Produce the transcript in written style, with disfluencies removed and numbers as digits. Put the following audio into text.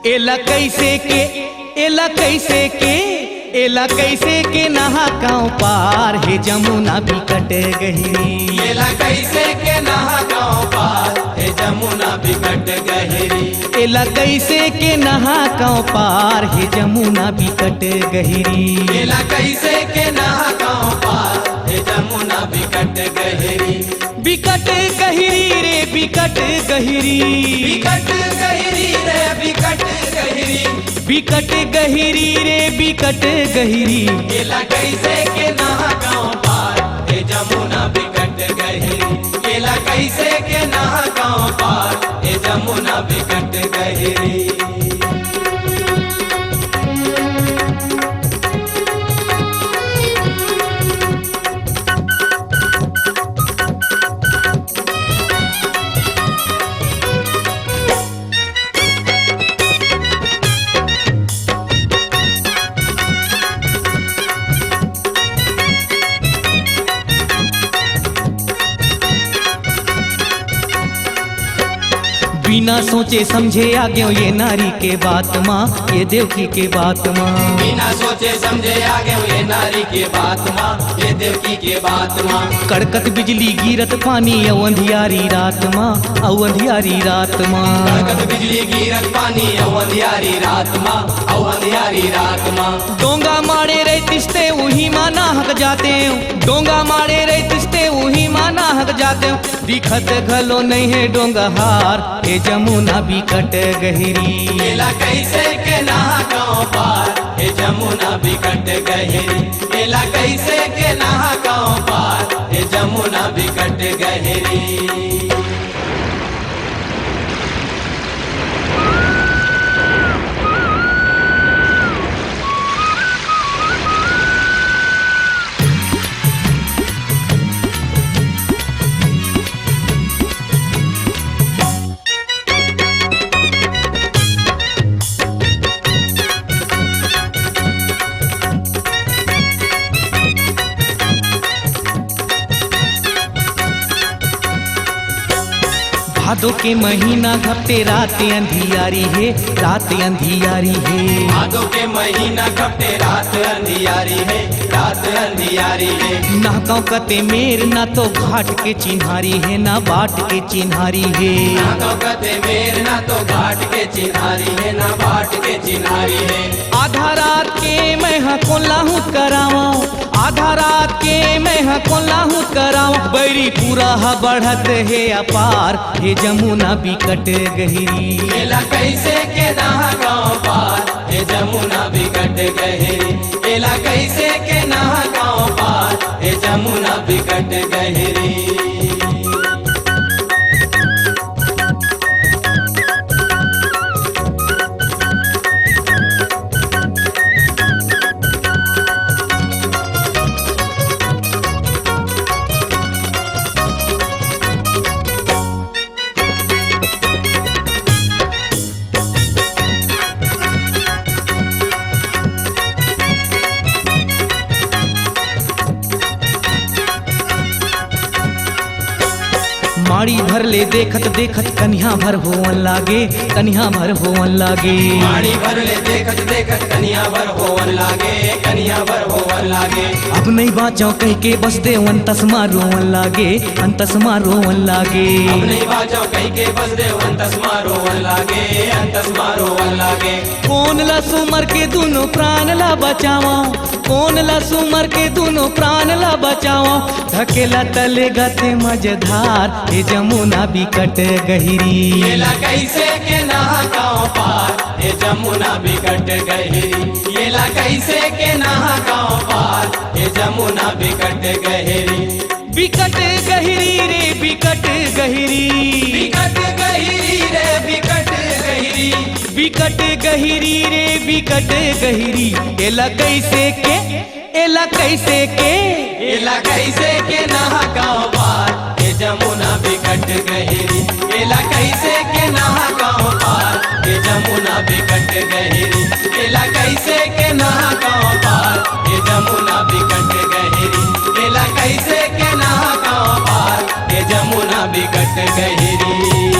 एला कैसे के एला कैसे के एला कैसे के नहा गाँव पार हे जमुना बिकट गहरी। एला कैसे के नहा गाँव पार हे जमुना बिकट गहरी। एला कैसे के नहा गाँव पार हे जमुना बिकट गहरी। एला कैसे के नहा गाँव पार हे जमुना बिकट गहरी। बिकट गहरी रे बिकट गहरी। बिकट गहरी रे बिकट गहरी। बिकट गहरी रे बिकट गहरी। एला कैसे के नहा गाँव पार हे जमुना बिकट गहरी। एला कैसे के नहा गाँव पार हे जमुना बिकट गहरी। बिना सोचे समझे आ गयो ये नारी के बात माँ, ये देवकी के बात माँ। बिना सोचे समझे आ गए ये नारी के बात माँ, ये देवकी के बात माँ। कड़कत बिजली गिरत पानी अवंधियारी रात माँ, अवंधियारी रात माँ। कड़कत बिजली गिरत पानी अवंधियारी रात माँ, अवंधियारी रात माँ। डोंगा मारे रे तिस्ते वही माँ नाहक जाते हैं। डोंगा मारे रे तिस्ते वही माँ नाहक जाते हैं। दिखत घलो नहीं है डोंगा हार हे जमुना बिकट गहरी। एला कैसे के नहा गाँव पार हे जमुना बिकट गहरी। एला कैसे के नहा गाँव पार हे जमुना बिकट गहरी। भादो के महीना घपटे रात अंधियारी है, रात अंधियारी है। भादो के महीना घपटे रात अंधियारी है, रात अंधियारी है। ना गाँव कते मेर ना तो घाट के चिन्हारी है, ना बाट के चिन्हारी है। ना गाँव कते मेर ना तो घाट के चिन्हारी है, ना बाट के चिन्हारी है। आधा रात के मैं हको लाहू करावा, आधा रात के मैं हको लाहू करावा। बैरी पूरा बढ़त है अपार हे जमुना बिकट गहरी। एला कैसे के नहा गाँव पार हे जमुना बिकट गहरी। एला कैसे के नहा गाँव पार हे जमुना बिकट गहरी। माड़ी भर ले देखत देखत कन्या भर होवन लागे, कन्या भर होवन लागे। माड़ी भर ले देखत देखत कन्या भर होवन लागे, कन्या भर होवन लागे। अब नहीं बाँचो कह के बस दे अंतसमा रोवन लागे, अंतसमा रोवन लागे। अब नहीं बाँचो कह के बस दे अंतसमा रोवन लागे, अंतसमा रोवन लागे। कौन ला सुमर के दोनों प्राण ला बचावा, कौन ला सुमर के दोनों प्राण ला बचावा। धकेला तले गते मझधार हे जमुना बिकट गहरी। एला कैसे के नहा गाँव पार हे जमुना बिकट गहरी। एला कैसे के नहा गाँव पार हे जमुना बिकट गहरी। बिकट गहरी रे बिकट गहरी। बिकट गहरी रे बिकट गहरी। बिकट गहरी रे बिकट गहरी। एला कैसे के एला कैसे के एला कैसे के नहा गाँव पार हे जमुना बिकट गहरी। एला कैसे के नहा गाँव पार हे जमुना बिकट गहरी। एला कैसे के नहा गाँव पार हे जमुना बिकट गहरी। एला कैसे के नहा गाँव पार हे जमुना बिकट गहरी।